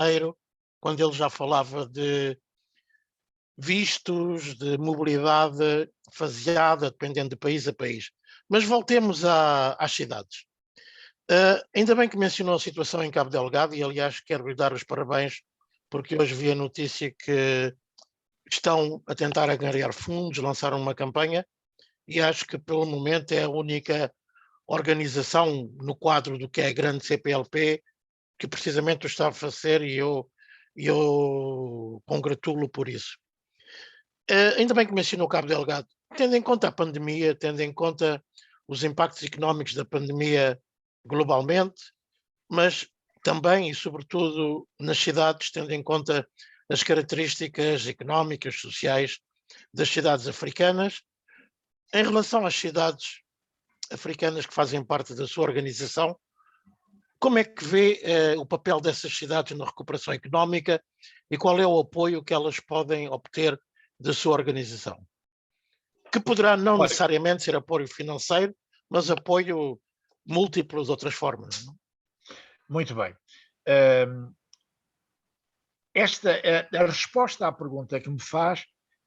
janeiro, quando ele já falava de vistos, de mobilidade faseada, dependendo de país a país. Mas voltemos às cidades. Ainda bem que mencionou a situação em Cabo Delgado e, aliás, quero lhe dar os parabéns, porque hoje vi a notícia que estão a tentar angariar fundos, lançaram uma campanha e acho que, pelo momento, é a única organização no quadro do que é a grande CPLP que precisamente o está a fazer e eu congratulo por isso. Ainda bem que mencionou Cabo Delgado. Tendo em conta a pandemia, tendo em conta os impactos económicos da pandemia globalmente, mas também e sobretudo nas cidades, tendo em conta as características económicas, sociais das cidades africanas. Em relação às cidades africanas que fazem parte da sua organização, como é que vê o papel dessas cidades na recuperação económica e qual é o apoio que elas podem obter da sua organização? Que poderá não necessariamente ser apoio financeiro, mas apoio múltiplo de outras formas. Não? Muito bem. A resposta à pergunta que me faz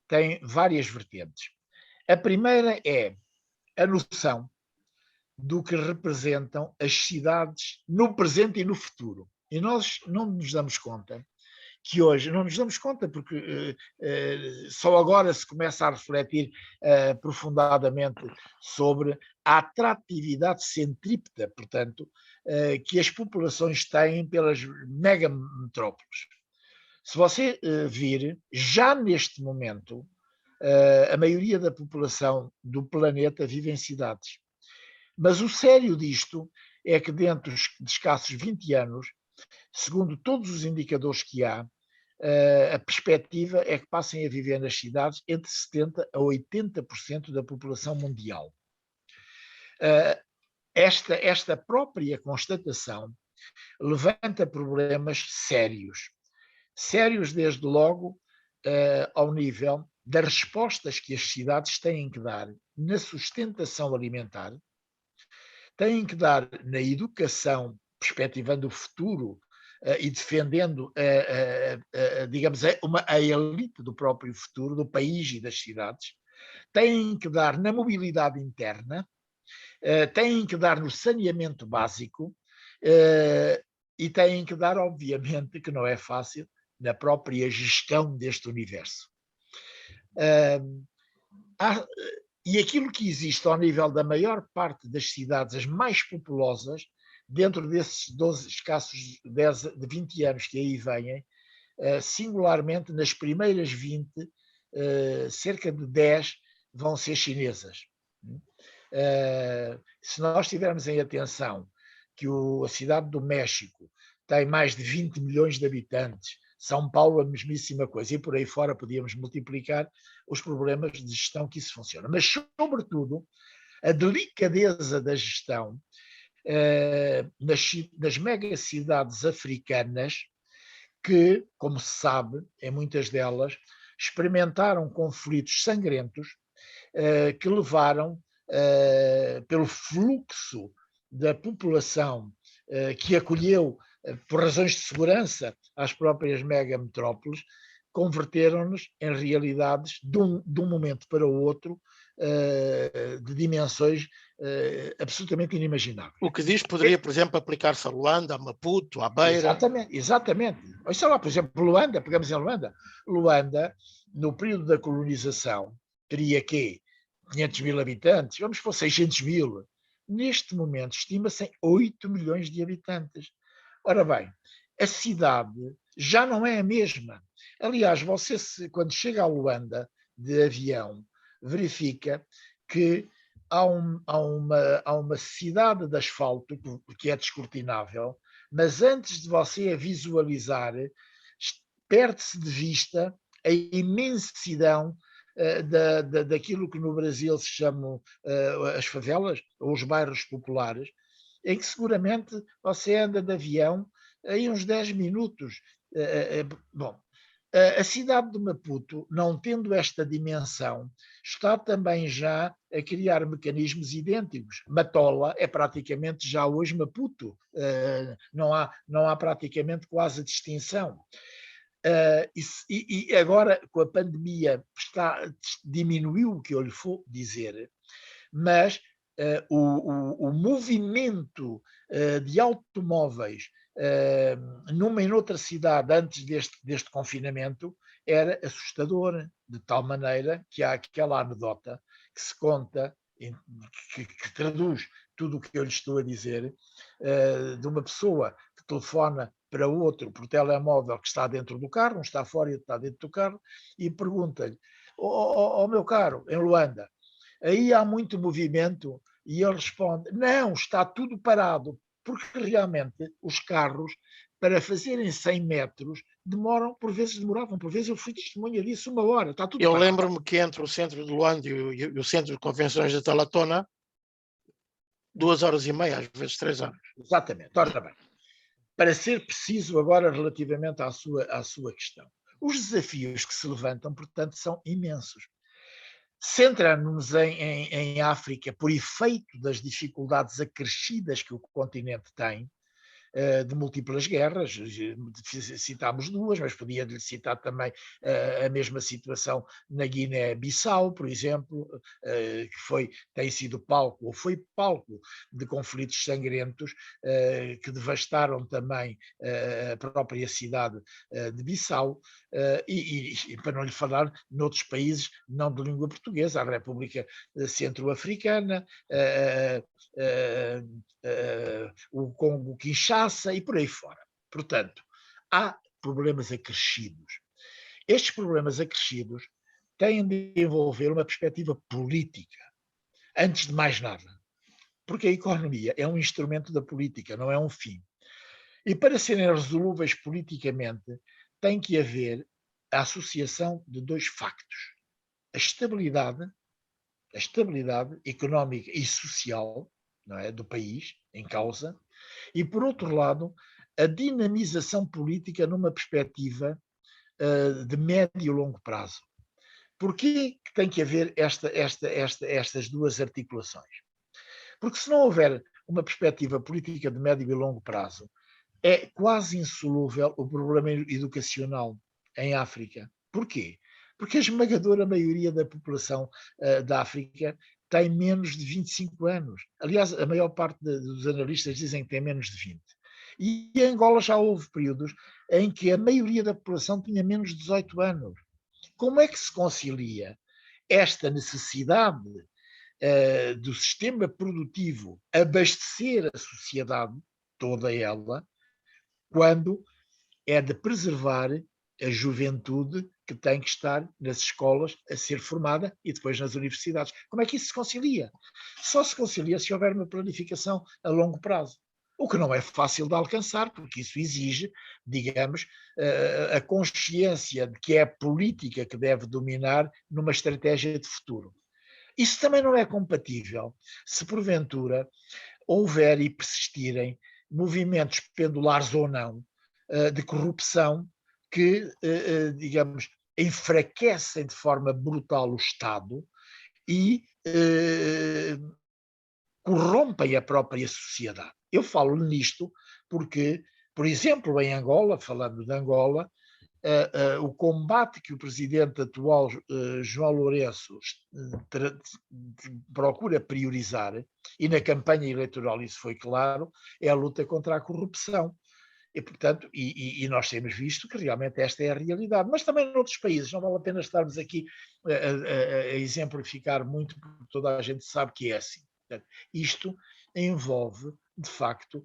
tem várias vertentes. A primeira é a noção do que representam as cidades no presente e no futuro. E nós não nos damos conta que hoje, não nos damos conta porque só agora se começa a refletir profundamente sobre a atratividade centrípeta, portanto, que as populações têm pelas megametrópoles. Se você vir, já neste momento, a maioria da população do planeta vive em cidades. Mas o sério disto é que dentro de escassos 20 anos, segundo todos os indicadores que há, a perspectiva é que passem a viver nas cidades entre 70% a 80% da população mundial. Esta própria constatação levanta problemas sérios. Sérios, desde logo, ao nível das respostas que as cidades têm que dar na sustentação alimentar, têm que dar na educação, perspectivando o futuro e defendendo, digamos, a elite do próprio futuro, do país e das cidades, têm que dar na mobilidade interna, têm que dar no saneamento básico e têm que dar, obviamente, que não é fácil, na própria gestão deste universo. E aquilo que existe ao nível da maior parte das cidades, as mais populosas, dentro desses 12 escassos 20 anos que aí vêm, singularmente nas primeiras 20, cerca de 10 vão ser chinesas. Se nós tivermos em atenção que a cidade do México tem mais de 20 milhões de habitantes, São Paulo a mesmíssima coisa, e por aí fora podíamos multiplicar os problemas de gestão que isso funciona. Mas, sobretudo, a delicadeza da gestão nas megacidades africanas, que, como se sabe, em muitas delas, experimentaram conflitos sangrentos que levaram, pelo fluxo da população que acolheu, por razões de segurança, às próprias megametrópoles, converteram-nos em realidades de um momento para o outro de dimensões absolutamente inimagináveis. O que diz poderia, por exemplo, aplicar-se a Luanda, a Maputo, a Beira. Exatamente. Olha lá, por exemplo, Luanda, pegamos em Luanda. Luanda, no período da colonização, teria quê? 500 mil habitantes, vamos por 600 mil. Neste momento, estima-se em 8 milhões de habitantes. Ora bem, a cidade já não é a mesma. Aliás, você, quando chega a Luanda de avião, verifica que há uma cidade de asfalto que é descortinável, mas antes de você a visualizar, perde-se de vista a imensidão daquilo que no Brasil se chamam as favelas, ou os bairros populares, em que seguramente você anda de avião em uns 10 minutos. Bom, A cidade de Maputo, não tendo esta dimensão, está também já a criar mecanismos idênticos. Matola é praticamente já hoje Maputo. Não há praticamente quase distinção. E agora, com a pandemia, diminuiu o que eu lhe vou dizer, mas o movimento de automóveis numa e noutra cidade antes deste confinamento era assustador, de tal maneira que há aquela anedota que se conta, que traduz tudo o que eu lhe estou a dizer, de uma pessoa que telefona para outro por telemóvel que está dentro do carro, um está fora e outro está dentro do carro, e pergunta-lhe: meu caro, em Luanda, aí há muito movimento? E ele responde: não, está tudo parado, porque realmente os carros, para fazerem 100 metros, demoravam, por vezes eu fui testemunha disso, 1 hora, está tudo Eu parado. lembro-me que entre o centro de Luanda e o centro de convenções de Talatona, 2 horas e meia, às vezes 3 horas. Exatamente. Ora bem, para ser preciso agora relativamente à sua questão, os desafios que se levantam, portanto, são imensos. Centrando-nos em África, por efeito das dificuldades acrescidas que o continente tem, de múltiplas guerras, citámos 2, mas podia-lhe citar também a mesma situação na Guiné-Bissau, por exemplo, que tem sido palco, ou foi palco de conflitos sangrentos que devastaram também a própria cidade de Bissau, e para não lhe falar noutros países não de língua portuguesa, a República Centro-Africana, o Congo-Kinshasa e por aí fora. Portanto, há problemas acrescidos. Estes problemas acrescidos têm de envolver uma perspectiva política, antes de mais nada. Porque a economia é um instrumento da política, não é um fim. E para serem resolúveis politicamente, tem que haver a associação de 2 factos: a estabilidade económica e social, não é, do país em causa, e, por outro lado, a dinamização política numa perspectiva de médio e longo prazo. Porquê que tem que haver estas 2 articulações? Porque se não houver uma perspectiva política de médio e longo prazo, é quase insolúvel o problema educacional em África. Porquê? Porque a esmagadora maioria da população da África tem menos de 25 anos. Aliás, a maior parte dos analistas dizem que tem menos de 20. E em Angola já houve períodos em que a maioria da população tinha menos de 18 anos. Como é que se concilia esta necessidade do sistema produtivo abastecer a sociedade, toda ela, quando é de preservar a juventude que tem que estar nas escolas a ser formada e depois nas universidades? Como é que isso se concilia? Só se concilia se houver uma planificação a longo prazo. O que não é fácil de alcançar, porque isso exige, digamos, a consciência de que é a política que deve dominar numa estratégia de futuro. Isso também não é compatível se, porventura, houver e persistirem movimentos pendulares ou não de corrupção que, digamos, enfraquecem de forma brutal o Estado e corrompem a própria sociedade. Eu falo nisto porque, por exemplo, em Angola, falando de Angola, o combate que o presidente atual, João Lourenço, procura priorizar, e na campanha eleitoral isso foi claro, é a luta contra a corrupção. E, portanto, e nós temos visto que realmente esta é a realidade. Mas também noutros países, não vale a pena estarmos aqui a exemplificar muito, porque toda a gente sabe que é assim. Portanto, isto envolve, de facto,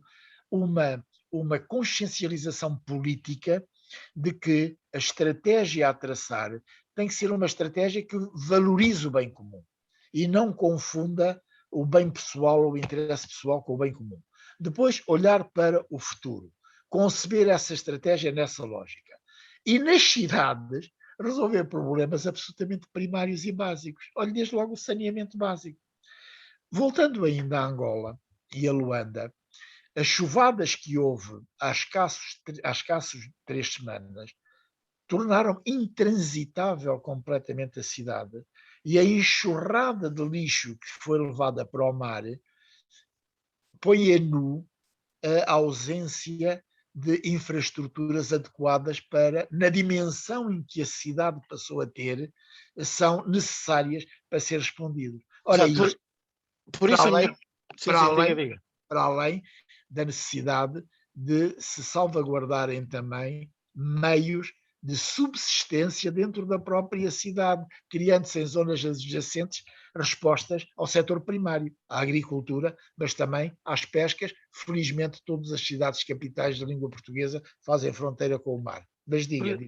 uma consciencialização política de que a estratégia a traçar tem que ser uma estratégia que valorize o bem comum e não confunda o bem pessoal ou o interesse pessoal com o bem comum. Depois, olhar para o futuro, conceber essa estratégia nessa lógica. E nas cidades, resolver problemas absolutamente primários e básicos. Olha, desde logo o saneamento básico. Voltando ainda a Angola e a Luanda, as chuvadas que houve há escassos 3 semanas tornaram intransitável completamente a cidade, e a enxurrada de lixo que foi levada para o mar põe a nu a ausência de infraestruturas adequadas para, na dimensão em que a cidade passou a ter, são necessárias para ser respondido. Ora, Exato, isto por para isso a minha. além, Sim, para sim, diga, além, diga. para além da necessidade de se salvaguardarem também meios de subsistência dentro da própria cidade, criando-se em zonas adjacentes respostas ao setor primário, à agricultura, mas também às pescas. Felizmente, todas as cidades capitais da língua portuguesa fazem fronteira com o mar. Mas diga, Por, diga.